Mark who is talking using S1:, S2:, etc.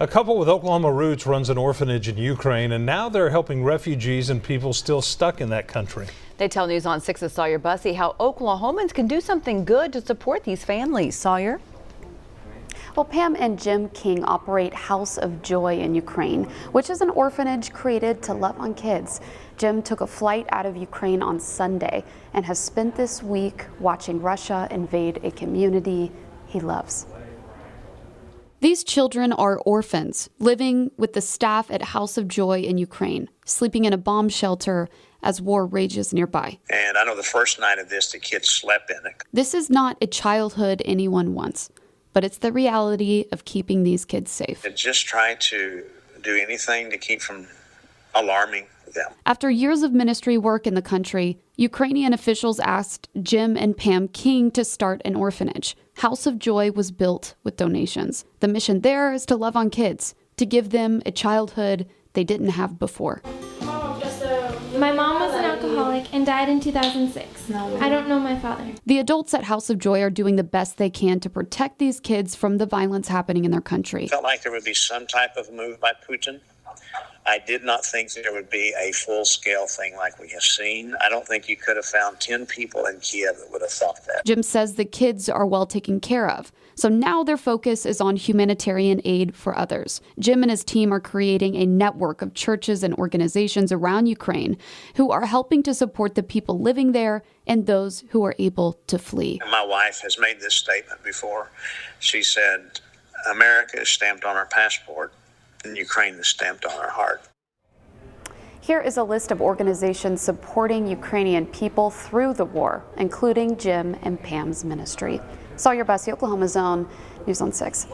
S1: A couple with Oklahoma roots runs an orphanage in Ukraine, and now they're helping refugees and people still stuck in that country.
S2: They tell News on 6's Sawyer Buccy how Oklahomans can do something good to support these families. Sawyer?
S3: Well, Pam and Jim King operate House of Joy in Ukraine, which is an orphanage created to love on kids. Jim took a flight out of Ukraine on Sunday and has spent this week watching Russia invade a community he loves. These children are orphans, living with the staff at House of Joy in Ukraine, sleeping in a bomb shelter as war rages nearby.
S4: And I know the first night of this, the kids slept in it.
S3: This is not a childhood anyone wants, but it's the reality of keeping these kids safe.
S4: And just try to do anything to keep from alarming them.
S3: After years of ministry work in the country, Ukrainian officials asked Jim and Pam King to start an orphanage. House of Joy was built with donations. The mission there is to love on kids, to give them a childhood they didn't have before.
S5: My mom was an alcoholic and died in 2006. I don't know my father.
S3: The adults at House of Joy are doing the best they can to protect these kids from the violence happening in their country.
S4: Felt like there would be some type of move by Putin. I did not think there would be a full-scale thing like we have seen. I don't think you could have found 10 people in Kiev that would have thought that.
S3: Jim says the kids are well taken care of, so now their focus is on humanitarian aid for others. Jim and his team are creating a network of churches and organizations around Ukraine who are helping to support the people living there and those who are able to flee.
S4: My wife has made this statement before. She said, America is stamped on our passport, and Ukraine is stamped on our heart.
S3: Here is a list of organizations supporting Ukrainian people through the war, including Jim and Pam's ministry. Sawyer Buccy, Oklahoma's Own, News on 6.